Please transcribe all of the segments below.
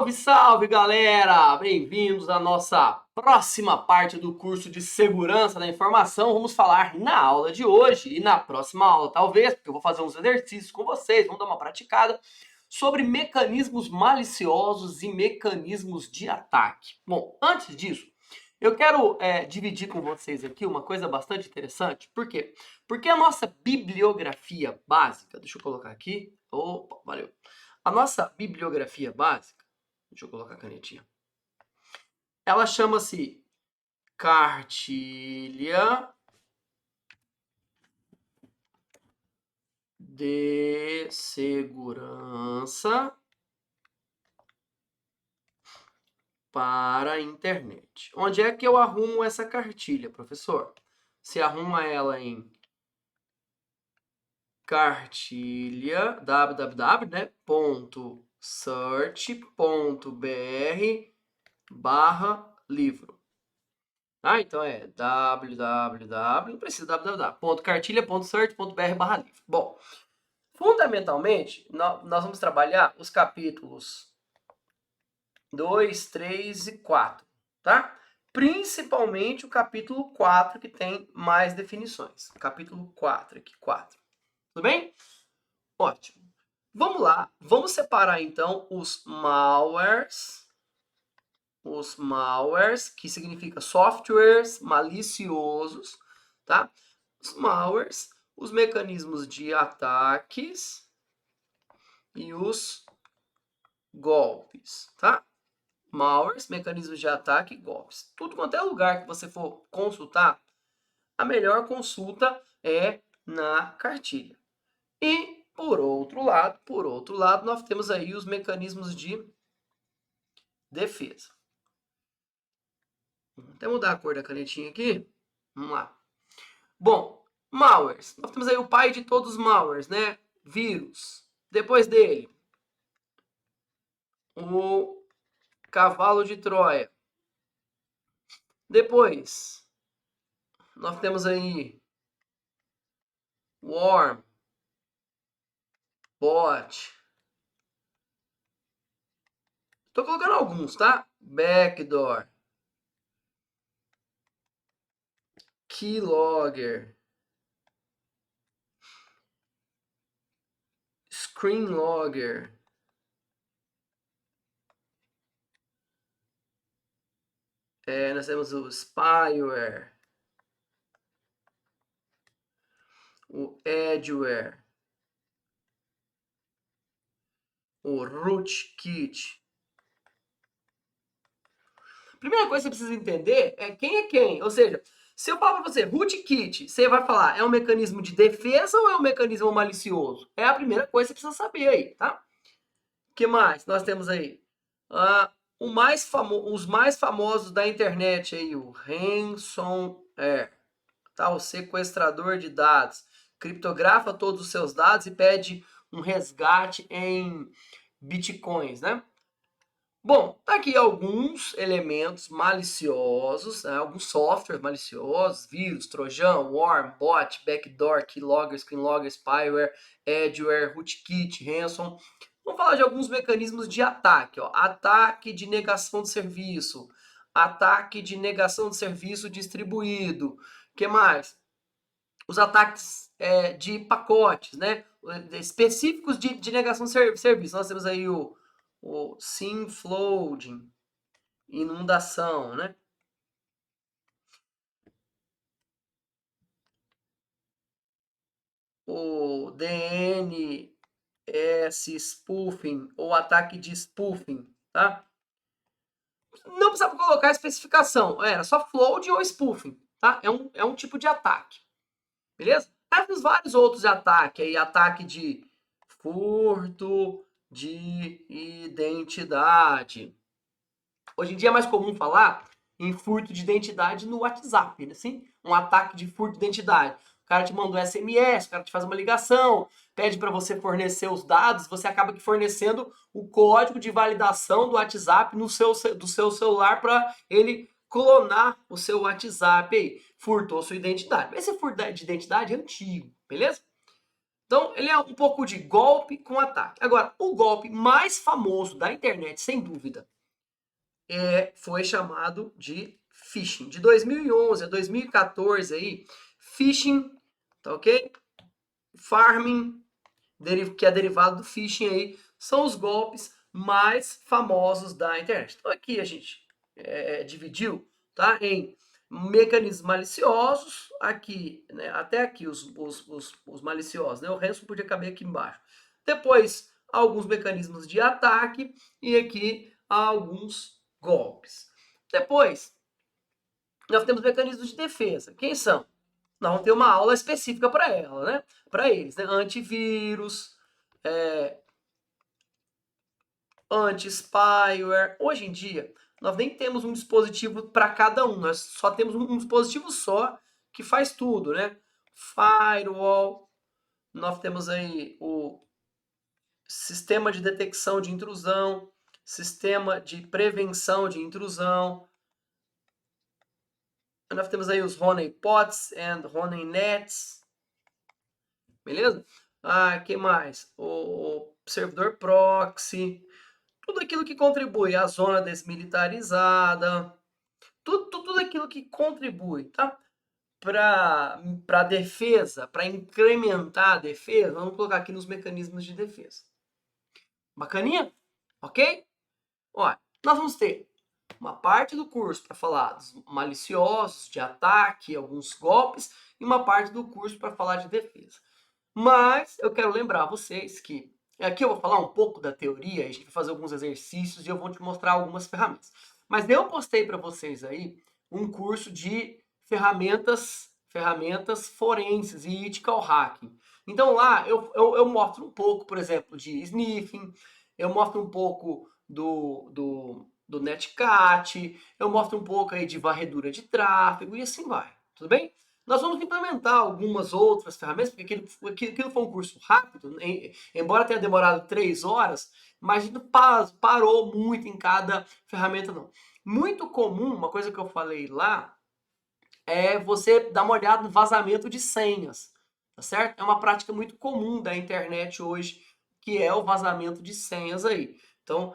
Salve, salve, galera! Bem-vindos à nossa próxima parte do curso de Segurança da Informação. Vamos falar na aula de hoje e na próxima aula, talvez, porque eu vou fazer uns exercícios com vocês, vamos dar uma praticada sobre mecanismos maliciosos e mecanismos de ataque. Bom, antes disso, eu quero dividir com vocês aqui uma coisa bastante interessante. Por quê? Porque a nossa bibliografia básica, deixa eu colocar aqui, opa, valeu. A nossa bibliografia básica, deixa eu colocar a canetinha, ela chama-se Cartilha de Segurança para a Internet. Onde é que eu arrumo essa cartilha, professor? Você arruma ela em cartilha, www, né, .search.br/livro. Ah, então é www, não precisa www, .cartilha.search.br/livro. Bom, fundamentalmente, nós vamos trabalhar os capítulos 2, 3 e 4, tá? Principalmente o capítulo 4, que tem mais definições. Capítulo 4 aqui, 4. Tudo bem? Ótimo. Vamos lá, vamos separar então os malwares, que significa softwares maliciosos, tá? Os malwares, os mecanismos de ataques e os golpes, tá? Malwares, mecanismos de ataque e golpes. Tudo quanto é lugar que você for consultar, a melhor consulta é na cartilha. E, por outro lado, nós temos aí os mecanismos de defesa. Vou até mudar a cor da canetinha aqui. Vamos lá. Bom, malwares. Nós temos aí o pai de todos os malwares, né? Vírus. Depois dele, o cavalo de Troia. Depois, nós temos aí worm, bot. Estou colocando alguns, tá? Backdoor, keylogger, screenlogger, nós temos o spyware, o adware, o rootkit. Primeira coisa que você precisa entender é quem. Ou seja, se eu falar para você rootkit, você vai falar, é um mecanismo de defesa ou é um mecanismo malicioso? É a primeira coisa que você precisa saber aí, tá? O que mais nós temos aí? Os mais famosos da internet aí, o ransomware, tá? O sequestrador de dados. Criptografa todos os seus dados e pede um resgate em bitcoins, né? Bom, tá aqui alguns elementos maliciosos, né? Alguns softwares maliciosos, vírus, trojan, worm, bot, backdoor, keylogger, screenlogger, spyware, adware, rootkit, ransom. Vamos falar de alguns mecanismos de ataque, ó. Ataque de negação de serviço, ataque de negação de serviço distribuído. O que mais? Os ataques de pacotes, né? Específicos de negação de serviço. Nós temos aí o SIM flooding, inundação, né? O DNS spoofing, ou ataque de spoofing, tá? Não precisa colocar a especificação, era só flooding ou spoofing, tá? É um tipo de ataque, beleza? Aí temos vários outros de ataque, aí ataque de furto de identidade. Hoje em dia é mais comum falar em furto de identidade no WhatsApp, assim, um ataque de furto de identidade. O cara te mandou SMS, o cara te faz uma ligação, pede para você fornecer os dados, você acaba que fornecendo o código de validação do WhatsApp do seu celular para ele clonar o seu WhatsApp aí. Furtou sua identidade. Esse furto de identidade é antigo, beleza? Então, ele é um pouco de golpe com ataque. Agora, o golpe mais famoso da internet, sem dúvida, foi chamado de phishing. De 2011 a 2014 aí, phishing, tá ok? Farming, que é derivado do phishing aí, são os golpes mais famosos da internet. Então aqui a gente dividiu, tá, em mecanismos maliciosos, aqui, né, até aqui os maliciosos, né, o resto podia caber aqui embaixo. Depois, alguns mecanismos de ataque e aqui alguns golpes. Depois, nós temos mecanismos de defesa. Quem são? Nós vamos ter uma aula específica para ela, né? Para eles, né? Antivírus, anti-spyware. Hoje em dia, nós nem temos um dispositivo para cada um. Nós só temos um dispositivo só que faz tudo, né? Firewall. Nós temos aí o sistema de detecção de intrusão, sistema de prevenção de intrusão. Nós temos aí os honeypots and honeynets. Beleza? Que mais? O servidor proxy, tudo aquilo que contribui, a zona desmilitarizada, tudo aquilo que contribui, tá? Para a defesa, para incrementar a defesa, vamos colocar aqui nos mecanismos de defesa. Bacaninha? Ok? Olha, nós vamos ter uma parte do curso para falar dos maliciosos, de ataque, alguns golpes, e uma parte do curso para falar de defesa. Mas eu quero lembrar vocês que aqui eu vou falar um pouco da teoria, a gente vai fazer alguns exercícios e eu vou te mostrar algumas ferramentas. Mas eu postei para vocês aí um curso de ferramentas forenses e ethical hacking. Então lá eu mostro um pouco, por exemplo, de sniffing, eu mostro um pouco do Netcat, eu mostro um pouco aí de varredura de tráfego e assim vai, tudo bem? Nós vamos implementar algumas outras ferramentas, porque aquilo foi um curso rápido, embora tenha demorado 3 horas, mas a gente não parou muito em cada ferramenta, não. Muito comum, uma coisa que eu falei lá, é você dar uma olhada no vazamento de senhas, tá certo? É uma prática muito comum da internet hoje, que é o vazamento de senhas aí. Então,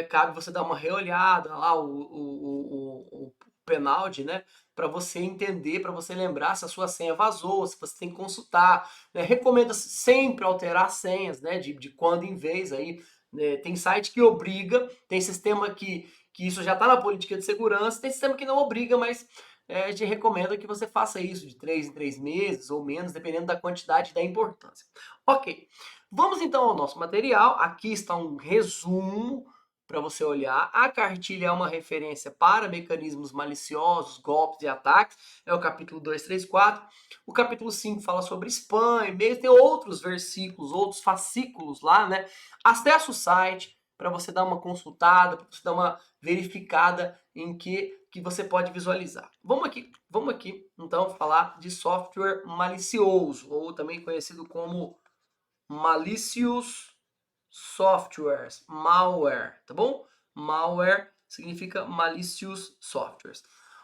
cabe você dar uma reolhada lá, o penalty, né? Para você entender, para você lembrar se a sua senha vazou, se você tem que consultar. Né? Recomenda-se sempre alterar senhas, né? De quando em vez aí. Né? Tem site que obriga, tem sistema que isso já está na política de segurança, tem sistema que não obriga, mas a gente recomenda que você faça isso de 3 em 3 meses ou menos, dependendo da quantidade e da importância. Ok, vamos então ao nosso material. Aqui está um resumo para você olhar. A cartilha é uma referência para mecanismos maliciosos, golpes e ataques. É o capítulo 2, 3, 4. O capítulo 5 fala sobre spam, e-mail. Tem outros versículos, outros fascículos lá, né? Acesse o site para você dar uma consultada, para você dar uma verificada em que você pode visualizar. Vamos aqui, então, falar de software malicioso, ou também conhecido como malicious softwares, malware, tá bom? Malware significa malicious softwares.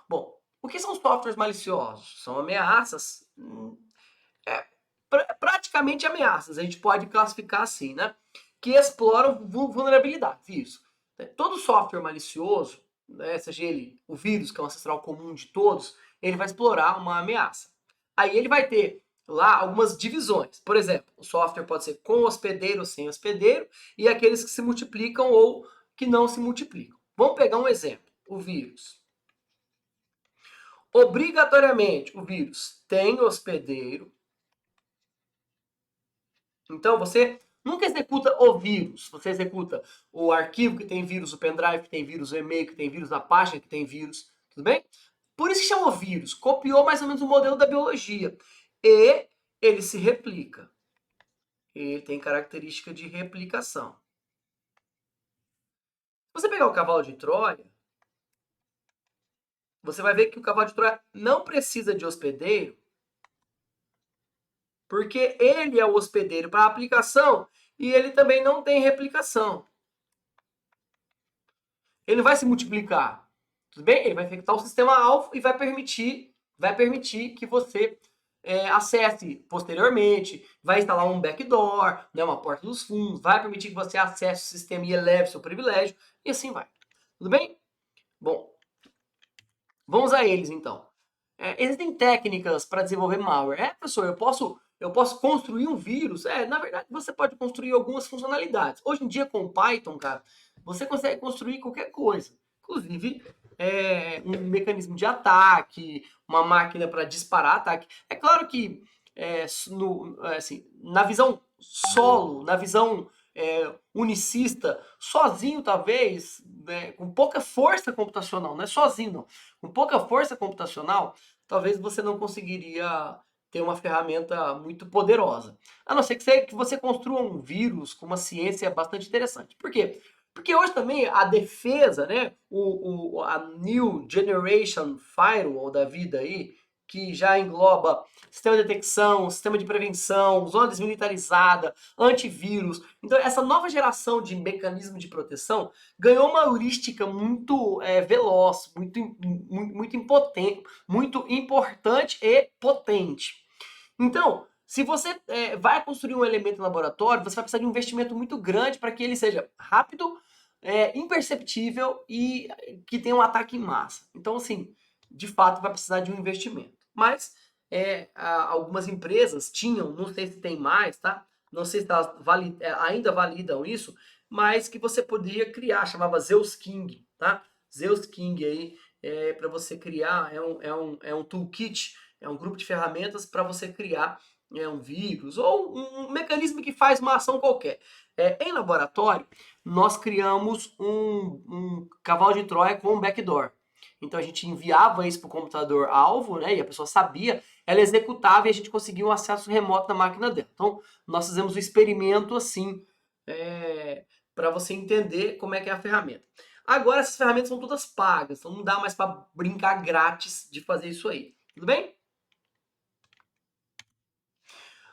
Bom, o que são softwares maliciosos? São ameaças, praticamente ameaças, a gente pode classificar assim, né? Que exploram vulnerabilidades, isso. Todo software malicioso, né, seja ele o vírus, que é um ancestral comum de todos, ele vai explorar uma ameaça. Aí ele vai ter lá algumas divisões. Por exemplo, o software pode ser com hospedeiro ou sem hospedeiro, e aqueles que se multiplicam ou que não se multiplicam. Vamos pegar um exemplo, o vírus. Obrigatoriamente, o vírus tem hospedeiro. Então você nunca executa o vírus, você executa o arquivo que tem vírus, o pendrive que tem vírus, o e-mail que tem vírus, a página que tem vírus, tudo bem? Por isso que chamou vírus, copiou mais ou menos o modelo da biologia. E ele se replica. Ele tem característica de replicação. Se você pegar o cavalo de Troia, você vai ver que o cavalo de Troia não precisa de hospedeiro, porque ele é o hospedeiro para a aplicação e ele também não tem replicação. Ele vai se multiplicar, tudo bem? Ele vai infectar o sistema alvo e vai permitir que você acesse posteriormente, vai instalar um backdoor, né, uma porta dos fundos, vai permitir que você acesse o sistema e eleve seu privilégio, e assim vai. Tudo bem? Bom, vamos a eles então. Existem técnicas para desenvolver malware. Professor, eu posso construir um vírus? Na verdade, você pode construir algumas funcionalidades. Hoje em dia, com o Python, cara, você consegue construir qualquer coisa. Inclusive, um mecanismo de ataque, uma máquina para disparar ataque. É claro que, assim, na visão solo, na visão unicista, sozinho talvez, né, com pouca força computacional, não é sozinho não, com pouca força computacional, talvez você não conseguiria ter uma ferramenta muito poderosa. A não ser que você construa um vírus com uma ciência bastante interessante. Por quê? Porque hoje também a defesa, né, a New Generation Firewall da vida aí, que já engloba sistema de detecção, sistema de prevenção, zona desmilitarizada, antivírus. Então, essa nova geração de mecanismo de proteção ganhou uma heurística muito veloz, muito impotente, muito importante e potente. Então, se você vai construir um elemento em laboratório, você vai precisar de um investimento muito grande para que ele seja rápido, imperceptível e que tenha um ataque em massa. Então, assim, de fato, vai precisar de um investimento. Mas algumas empresas tinham, não sei se tem mais, tá? Não sei se elas ainda validam isso, mas que você podia criar, chamava Zeus King, tá? Zeus King aí, para você criar, é um toolkit, é um grupo de ferramentas para você criar um vírus ou um mecanismo que faz uma ação qualquer. Em laboratório, nós criamos um cavalo de Troia com um backdoor. Então a gente enviava isso para o computador alvo, né? E a pessoa sabia, ela executava e a gente conseguia um acesso remoto na máquina dela. Então nós fizemos um experimento assim para você entender como é que é a ferramenta. Agora essas ferramentas são todas pagas, então não dá mais para brincar grátis de fazer isso aí. Tudo bem?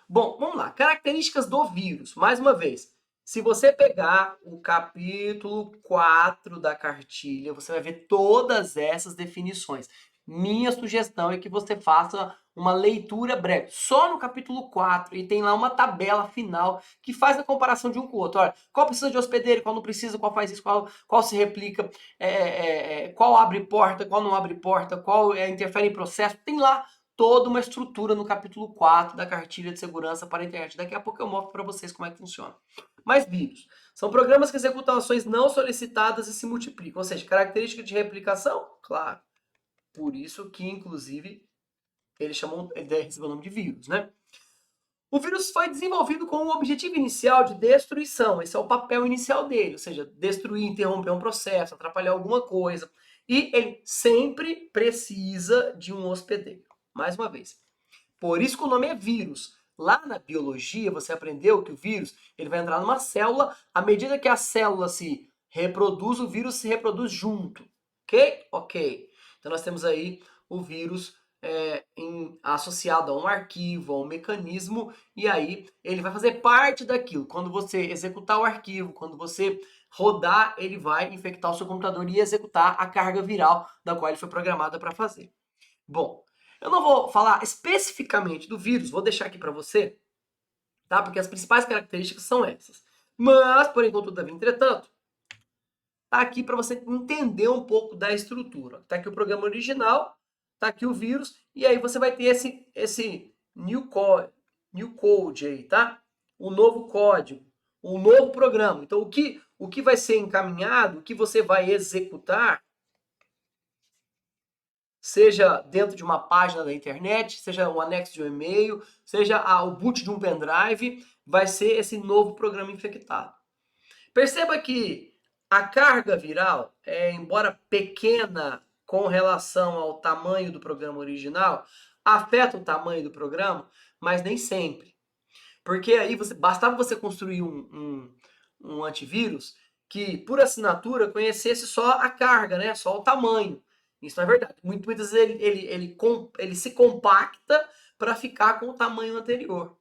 Bom, vamos lá. Características do vírus. Mais uma vez, se você pegar o capítulo 4 da cartilha, você vai ver todas essas definições. Minha sugestão é que você faça uma leitura breve, só no capítulo 4, e tem lá uma tabela final que faz a comparação de um com o outro. Olha, qual precisa de hospedeiro, qual não precisa, qual faz isso, qual se replica, qual abre porta, qual não abre porta, qual interfere em processo. Tem lá toda uma estrutura no capítulo 4 da cartilha de segurança para a internet. Daqui a pouco eu mostro para vocês como é que funciona. Mas vírus são programas que executam ações não solicitadas e se multiplicam. Ou seja, característica de replicação? Claro. Por isso que, inclusive, ele recebeu o nome de vírus, né? O vírus foi desenvolvido com o objetivo inicial de destruição. Esse é o papel inicial dele, ou seja, destruir, interromper um processo, atrapalhar alguma coisa. E ele sempre precisa de um hospedeiro. Mais uma vez. Por isso que o nome é vírus. Lá na biologia, você aprendeu que o vírus ele vai entrar numa célula, à medida que a célula se reproduz, o vírus se reproduz junto. Ok? Ok. Então nós temos aí o vírus associado a um arquivo, a um mecanismo, e aí ele vai fazer parte daquilo. Quando você executar o arquivo, quando você rodar, ele vai infectar o seu computador e executar a carga viral da qual ele foi programada para fazer. Bom, eu não vou falar especificamente do vírus, vou deixar aqui para você, tá? Porque as principais características são essas. Mas, porém, contudo, todavia, entretanto, tá aqui para você entender um pouco da estrutura. Tá aqui o programa original, tá aqui o vírus, e aí você vai ter esse new code aí, tá? O novo código, o novo programa. Então, o que vai ser encaminhado, o que você vai executar, seja dentro de uma página da internet, seja o anexo de um e-mail, seja o boot de um pendrive, vai ser esse novo programa infectado. Perceba que a carga viral, embora pequena com relação ao tamanho do programa original, afeta o tamanho do programa, mas nem sempre. Porque aí bastava você construir um antivírus que, por assinatura, conhecesse só a carga, né? Só o tamanho. Isso não é verdade. Muitas vezes ele se compacta para ficar com o tamanho anterior.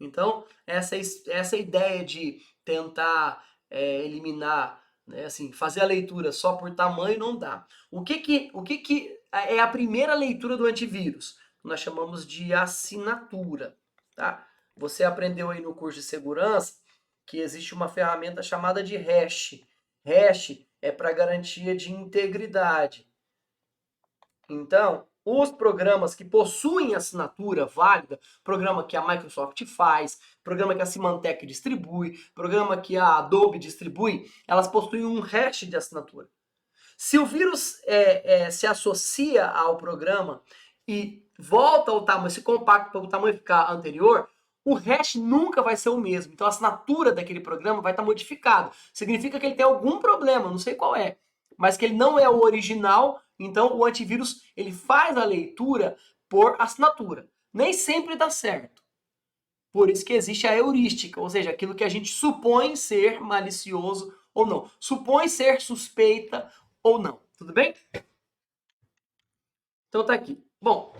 Então, essa ideia de tentar eliminar, né, assim, fazer a leitura só por tamanho não dá. O que é a primeira leitura do antivírus? nós chamamos de assinatura, tá? Você aprendeu aí no curso de segurança que existe uma ferramenta chamada de hash. Hash é para garantia de integridade. Então, os programas que possuem assinatura válida, programa que a Microsoft faz, programa que a Symantec distribui, programa que a Adobe distribui, elas possuem um hash de assinatura. Se o vírus se associa ao programa e volta ao tamanho, se compacta para o tamanho ficar anterior, o hash nunca vai ser o mesmo. Então a assinatura daquele programa vai estar modificada. Significa que ele tem algum problema, não sei qual é, mas que ele não é o original. Então o antivírus ele faz a leitura por assinatura. Nem sempre dá certo. Por isso que existe a heurística, ou seja, aquilo que a gente supõe ser malicioso ou não, supõe ser suspeita ou não. Tudo bem? Então tá aqui. Bom,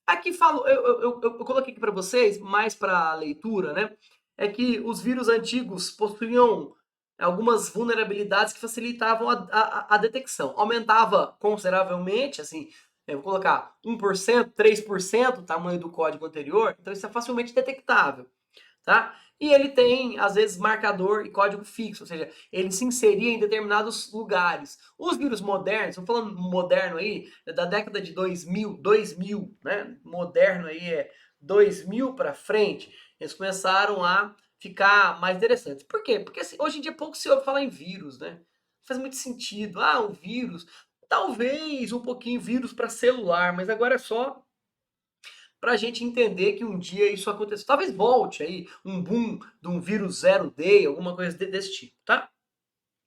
aqui falo, eu coloquei aqui para vocês, mais para leitura, né? É que os vírus antigos possuíam algumas vulnerabilidades que facilitavam a detecção. Aumentava consideravelmente, assim, eu vou colocar 1%, 3% o tamanho do código anterior, então isso é facilmente detectável, tá? E ele tem, às vezes, marcador e código fixo, ou seja, ele se inseria em determinados lugares. Os vírus modernos, estamos falando moderno aí, da década de 2000, né? Moderno aí é 2000 para frente, eles começaram a ficar mais interessantes. Por quê? Porque assim, hoje em dia pouco se ouve falar em vírus, né? Não faz muito sentido. Ah, o vírus, talvez um pouquinho vírus para celular, mas agora é só para a gente entender que um dia isso aconteceu. Talvez volte aí um boom de um vírus zero day, alguma coisa desse tipo, tá?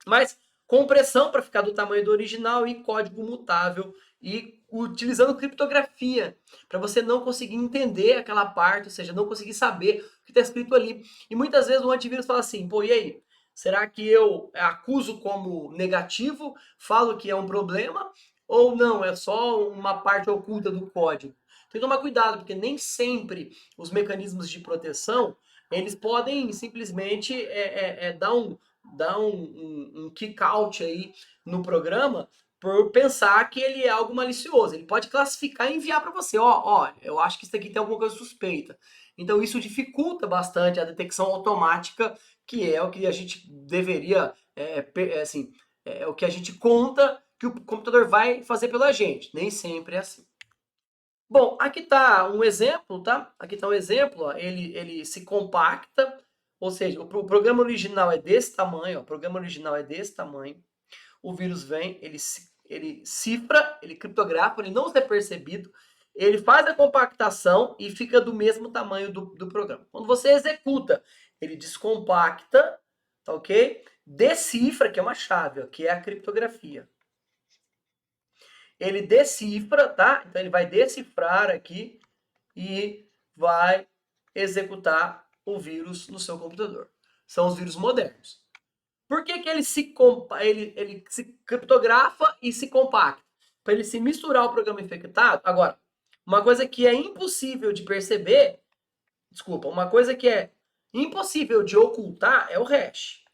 Mas compressão para ficar do tamanho do original e código mutável e utilizando criptografia para você não conseguir entender aquela parte, ou seja, não conseguir saber o que está escrito ali. E muitas vezes o antivírus fala assim, pô, e aí? Será que eu acuso como negativo, falo que é um problema, ou não, é só uma parte oculta do código? Tem que tomar cuidado, porque nem sempre os mecanismos de proteção, eles podem simplesmente dar um kick out aí no programa por pensar que ele é algo malicioso. Ele pode classificar e enviar para você. Ó, eu acho que isso aqui tem alguma coisa suspeita. Então isso dificulta bastante a detecção automática, que é o que a gente deveria, assim, é o que a gente conta que o computador vai fazer pela gente. Nem sempre é assim. Bom, aqui está um exemplo, tá? Aqui está um exemplo, ó. Ele se compacta, ou seja, o programa original é desse tamanho, ó, o programa original é desse tamanho. O vírus vem, ele cifra, ele criptografa, ele não ser percebido, ele faz a compactação e fica do mesmo tamanho do programa. Quando você executa, ele descompacta, tá ok? Decifra, que é uma chave, ó, que é a criptografia. Ele decifra, tá? Então ele vai decifrar aqui e vai executar o vírus no seu computador. São os vírus modernos. Por que, que ele se criptografa e se compacta? Para ele se misturar ao programa infectado. Agora, uma coisa que é impossível de perceber, desculpa, uma coisa que é impossível de ocultar é o hash.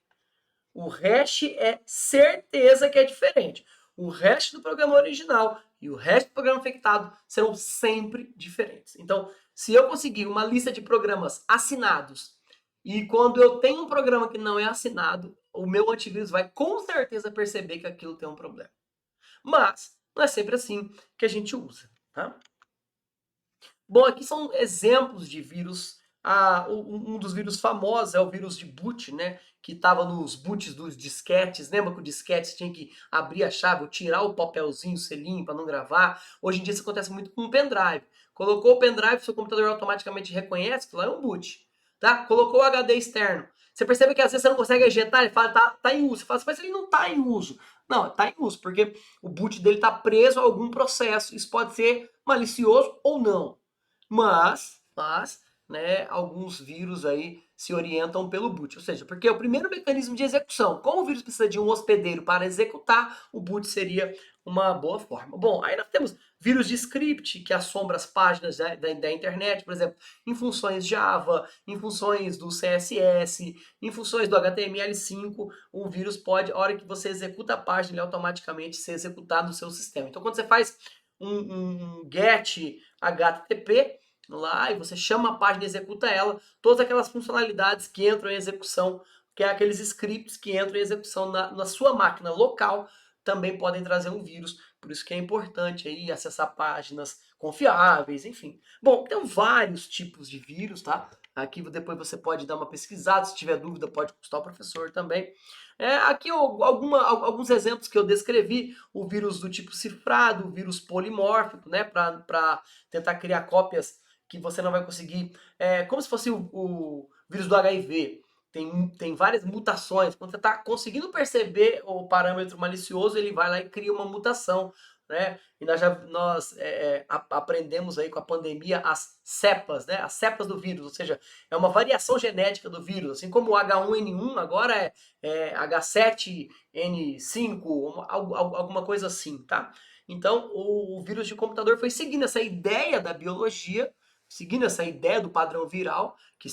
O hash é certeza que é diferente. O hash do programa original e o hash do programa infectado serão sempre diferentes. Então, se eu conseguir uma lista de programas assinados e quando eu tenho um programa que não é assinado, o meu antivírus vai com certeza perceber que aquilo tem um problema. Mas não é sempre assim que a gente usa, tá? Bom, aqui são exemplos de vírus. Um dos vírus famosos é o vírus de boot, né? Que estava nos boots dos disquetes. Lembra que o disquete tinha que abrir a chave, ou tirar o papelzinho, o selinho para não gravar? Hoje em dia isso acontece muito com o pendrive. Colocou o pendrive, seu computador automaticamente reconhece que lá é um boot. Tá? Colocou o HD externo. Você percebe que às vezes você não consegue ejetar, ele fala, tá em uso. Você fala assim, mas ele não tá em uso. Não, tá em uso, porque o boot dele tá preso a algum processo. Isso pode ser malicioso ou não. Mas, né, alguns vírus aí se orientam pelo boot. Ou seja, porque é o primeiro mecanismo de execução. Como o vírus precisa de um hospedeiro para executar, o boot seria uma boa forma. Bom, aí nós temos vírus de script, que assombra as páginas da internet, por exemplo, em funções Java, em funções do CSS, em funções do HTML5, o vírus pode, a hora que você executa a página, ele automaticamente ser executado no seu sistema. Então, quando você faz um get HTTP lá e você chama a página e executa ela, todas aquelas funcionalidades que entram em execução, que é aqueles scripts que entram em execução na sua máquina local, também podem trazer um vírus. Por isso que é importante aí acessar páginas confiáveis, enfim. Bom, tem vários tipos de vírus, tá? Aqui depois você pode dar uma pesquisada, se tiver dúvida pode consultar o professor também. Aqui alguns exemplos que eu descrevi, o vírus do tipo cifrado, o vírus polimórfico, né, para tentar criar cópias que você não vai conseguir, como se fosse o vírus do HIV. Tem várias mutações. Quando você está conseguindo perceber o parâmetro malicioso, ele vai lá e cria uma mutação, né? E nós aprendemos aí com a pandemia as cepas, né? As cepas do vírus, ou seja, é uma variação genética do vírus, assim como o H1N1 agora é H7N5, alguma coisa assim, tá? Então, o vírus de computador foi seguindo essa ideia da biologia, seguindo essa ideia do padrão viral, que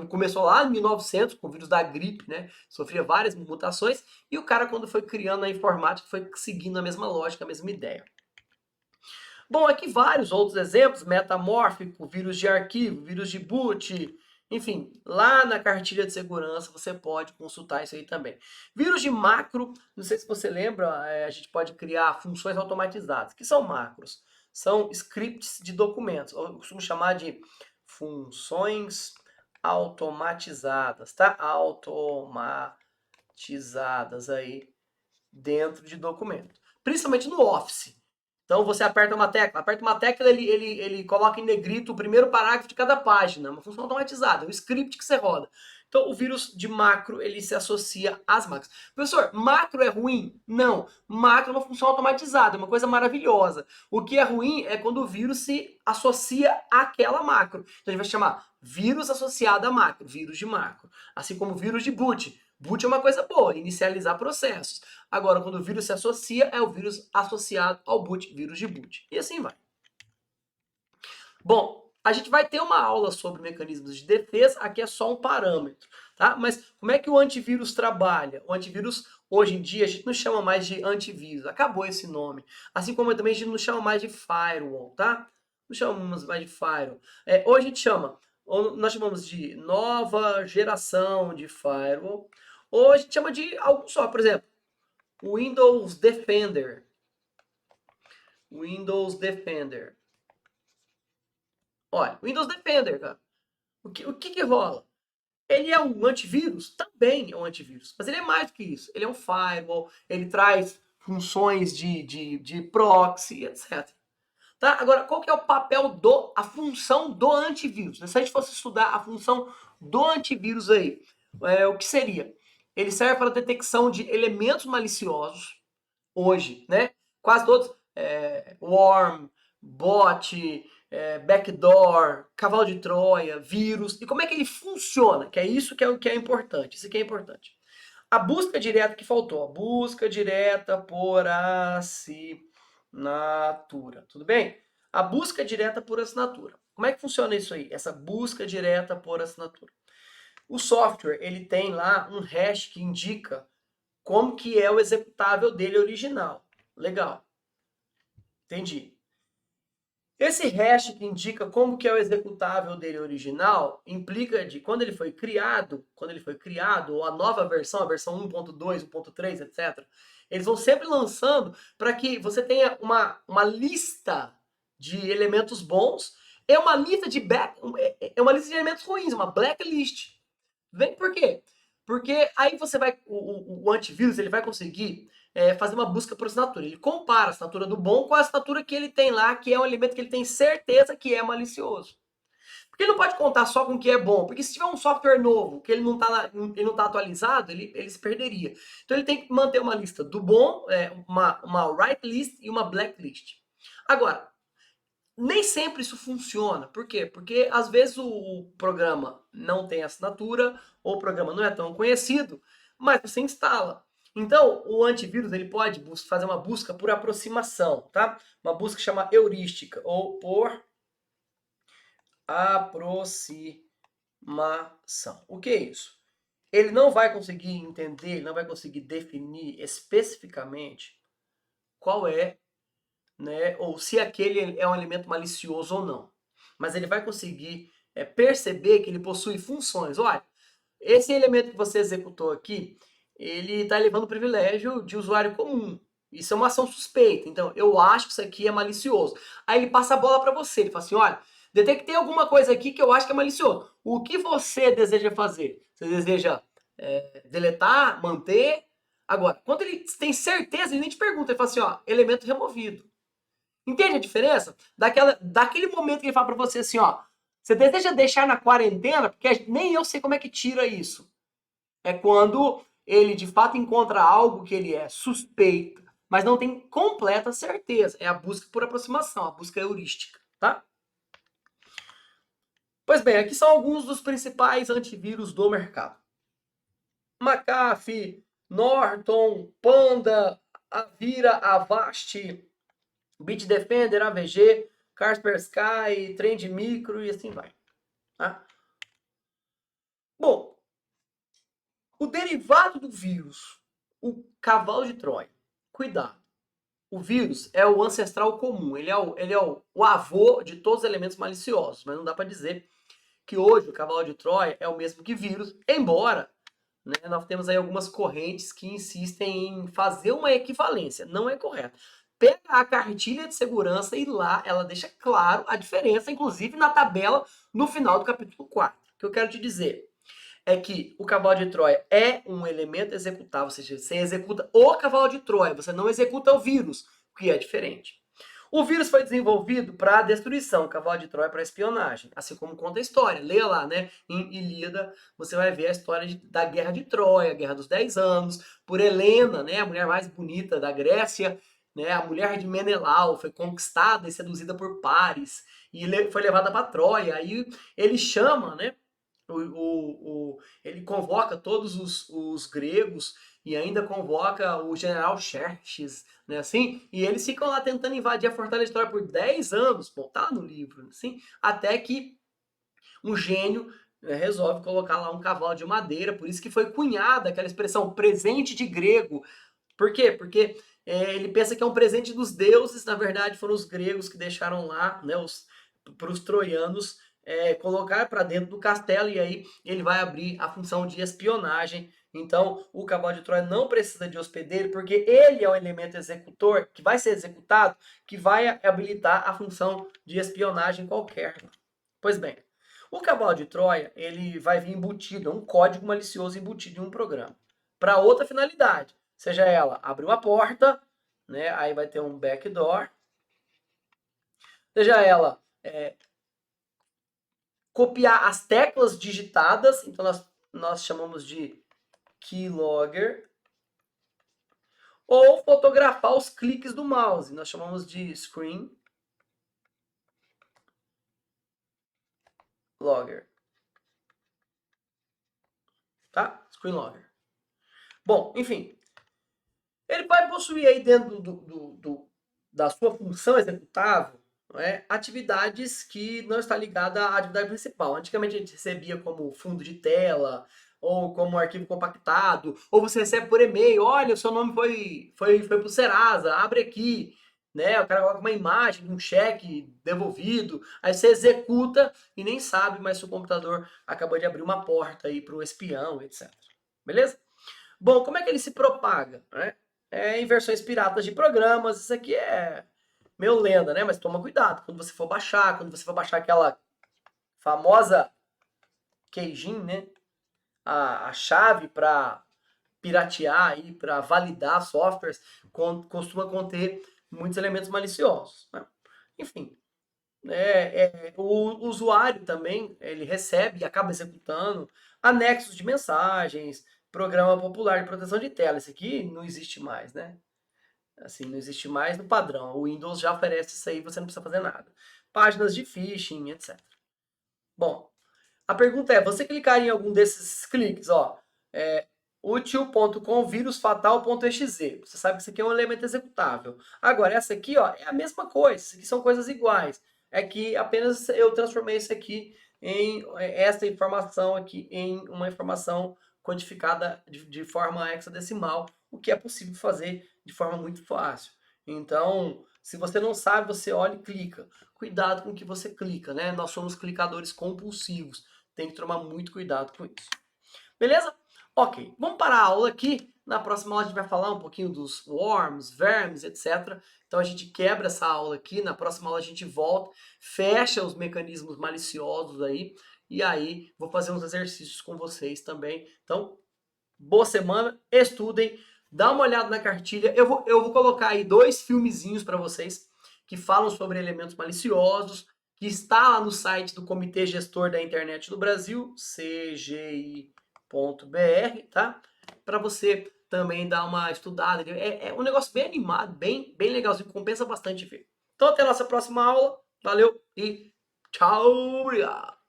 começou lá em 1900 com o vírus da gripe, né? Sofria várias mutações, e o cara, quando foi criando a informática, foi seguindo a mesma lógica, a mesma ideia. Bom, aqui vários outros exemplos, metamórfico, vírus de arquivo, vírus de boot, enfim, lá na cartilha de segurança você pode consultar isso aí também. Vírus de macro, não sei se você lembra, a gente pode criar funções automatizadas. O que são macros? São scripts de documentos, eu costumo chamar de funções automatizadas, tá? Automatizadas aí dentro de documento. Principalmente no Office. Então você aperta uma tecla, ele coloca em negrito o primeiro parágrafo de cada página, uma função automatizada, um script que você roda. Então o vírus de macro, ele se associa às macros. Professor, macro é ruim? Não. Macro é uma função automatizada, é uma coisa maravilhosa. O que é ruim é quando o vírus se associa àquela macro. Então a gente vai chamar vírus associado a macro, vírus de macro. Assim como vírus de boot. Boot é uma coisa boa, inicializar processos. Agora, quando o vírus se associa, é o vírus associado ao boot, vírus de boot. E assim vai. Bom, a gente vai ter uma aula sobre mecanismos de defesa, aqui é só um parâmetro, tá? Mas como é que o antivírus trabalha? O antivírus, hoje em dia, a gente não chama mais de antivírus, acabou esse nome. Assim como também a gente não chama mais de firewall, tá? Não chamamos mais de firewall. Hoje a gente chama, nós chamamos de nova geração de firewall, ou a gente chama de algo só, por exemplo, Windows Defender. Windows Defender. Olha, Windows Defender, cara. O que rola? Ele é um antivírus? Também é um antivírus. Mas ele é mais do que isso. Ele é um firewall, ele traz funções de proxy, etc. Tá? Agora, qual que é o papel a função do antivírus? Se a gente fosse estudar a função do antivírus aí, o que seria? Ele serve para a detecção de elementos maliciosos, hoje, né? Quase todos, worm, bot, backdoor, cavalo de Troia, vírus. E como é que ele funciona? Que é isso que é importante. Isso que é importante. A busca direta que faltou. A busca direta por assinatura. Tudo bem? A busca direta por assinatura. Como é que funciona isso aí? Essa busca direta por assinatura. O software, ele tem lá um hash que indica como que é o executável dele original. Legal. Entendi. Esse hash que indica como que é o executável dele original, implica de quando ele foi criado, ou a nova versão, a versão 1.2, 1.3, etc., eles vão sempre lançando para que você tenha uma lista de elementos bons e uma lista uma lista de elementos ruins, uma blacklist. Vem por quê? Porque aí você vai, o antivírus ele vai conseguir fazer uma busca por assinatura. Ele compara a assinatura do bom com a assinatura que ele tem lá, que é um elemento que ele tem certeza que é malicioso. Porque ele não pode contar só com o que é bom, porque se tiver um software novo, que ele não está atualizado, ele se perderia. Então ele tem que manter uma lista do bom, uma whitelist e uma blacklist. Agora, nem sempre isso funciona. Por quê? Porque às vezes o programa não tem assinatura, ou o programa não é tão conhecido, mas você instala. Então, o antivírus ele pode fazer uma busca por aproximação, tá? Uma busca que chama heurística, ou por aproximação. O que é isso? Ele não vai conseguir entender, não vai conseguir definir especificamente qual é, né, ou se aquele é um elemento malicioso ou não. Mas ele vai conseguir perceber que ele possui funções. Olha, esse elemento que você executou aqui, ele está levando o privilégio de usuário comum. Isso é uma ação suspeita. Então, eu acho que isso aqui é malicioso. Aí ele passa a bola para você. Ele fala assim, olha, detectei alguma coisa aqui que eu acho que é malicioso. O que você deseja fazer? Você deseja deletar, manter? Agora, quando ele tem certeza, ele nem te pergunta. Ele fala assim, ó, elemento removido. Entende a diferença? Daquele momento que ele fala para você assim, ó, você deseja deixar na quarentena? Porque nem eu sei como é que tira isso. É quando ele de fato encontra algo que ele é suspeito, mas não tem completa certeza. É a busca por aproximação, a busca heurística, tá? Pois bem, aqui são alguns dos principais antivírus do mercado. McAfee, Norton, Panda, Avira, Avast, Bitdefender, AVG, Kaspersky, Trend Micro e assim vai. Tá? Bom, o derivado do vírus, o cavalo de Troia. Cuidado. O vírus é o ancestral comum, ele é o avô de todos os elementos maliciosos, mas não dá para dizer que hoje o cavalo de Troia é o mesmo que vírus, embora nós temos aí algumas correntes que insistem em fazer uma equivalência. Não é correto. Pega a cartilha de segurança e lá ela deixa claro a diferença, inclusive na tabela no final do capítulo 4. O que eu quero te dizer é que o cavalo de Troia é um elemento executável, ou seja, você executa o cavalo de Troia, você não executa o vírus, o que é diferente. O vírus foi desenvolvido para destruição, o cavalo de Troia para espionagem, assim como conta a história. Leia lá, né? Em Ilíada, você vai ver a história da Guerra de Troia, a Guerra dos 10 Anos, por Helena, né? A mulher mais bonita da Grécia, né? A mulher de Menelau foi conquistada e seduzida por Paris e foi levada para Troia. Aí ele chama, né? Ele convoca todos os gregos e ainda convoca o general Xerxes, né, assim, e eles ficam lá tentando invadir a Fortaleza de Troia por 10 anos, bom, tá no livro, assim, até que um gênio resolve colocar lá um cavalo de madeira, por isso que foi cunhada aquela expressão presente de grego. Por quê? Porque ele pensa que é um presente dos deuses, na verdade foram os gregos que deixaram lá, né, para os troianos colocar para dentro do castelo e aí ele vai abrir a função de espionagem. Então, o cavalo de Troia não precisa de hospedeiro, porque ele é o elemento executor que vai ser executado, que vai habilitar a função de espionagem qualquer. Pois bem, o cavalo de Troia, ele vai vir embutido, é um código malicioso embutido em um programa, para outra finalidade, seja ela abrir uma porta, né, aí vai ter um backdoor, seja ela copiar as teclas digitadas, então nós chamamos de keylogger, ou fotografar os cliques do mouse, nós chamamos de screen logger, tá? Screen logger. Bom, enfim, ele vai possuir aí dentro da sua função executável atividades que não está ligada à atividade principal. Antigamente a gente recebia como fundo de tela, ou como arquivo compactado, ou você recebe por e-mail, olha, o seu nome foi para o Serasa, abre aqui, né? O cara coloca uma imagem, um cheque devolvido, aí você executa e nem sabe, mas seu computador acabou de abrir uma porta aí para o espião, etc. Beleza? Bom, como é que ele se propaga? Em versões piratas de programas, isso aqui é meio lenda, né? Mas toma cuidado quando você for baixar, aquela famosa keijin, né? A chave para piratear e para validar softwares costuma conter muitos elementos maliciosos. Né? Enfim, o usuário também ele recebe e acaba executando anexos de mensagens, programa popular de proteção de tela. Esse aqui não existe mais, né? Assim, não existe mais no padrão. O Windows já oferece isso aí, você não precisa fazer nada. Páginas de phishing, etc. Bom, a pergunta é, você clicar em algum desses cliques, ó, util.com vírusfatal.exe. Você sabe que isso aqui é um elemento executável. Agora, essa aqui, ó, é a mesma coisa. Isso aqui são coisas iguais. É que apenas eu transformei isso aqui essa informação aqui em uma informação codificada de forma hexadecimal, o que é possível fazer de forma muito fácil. Então, Se você não sabe, você olha e clica. Cuidado com o que você clica, né? Nós somos clicadores compulsivos. Tem que tomar muito cuidado com isso. Beleza? Ok, vamos parar a aula aqui. Na próxima aula a gente vai falar um pouquinho dos worms, vermes, etc. Então a gente quebra essa aula aqui. Na próxima aula a gente volta, fecha os mecanismos maliciosos aí. E aí vou fazer uns exercícios com vocês também. Então, boa semana, estudem, dá uma olhada na cartilha. Eu vou colocar aí 2 filmezinhos para vocês que falam sobre elementos maliciosos, que está lá no site do Comitê Gestor da Internet do Brasil, cgi.br, tá? Para você também dar uma estudada. É um negócio bem animado, bem legalzinho, compensa bastante ver. Então até a nossa próxima aula. Valeu e tchau, obrigado.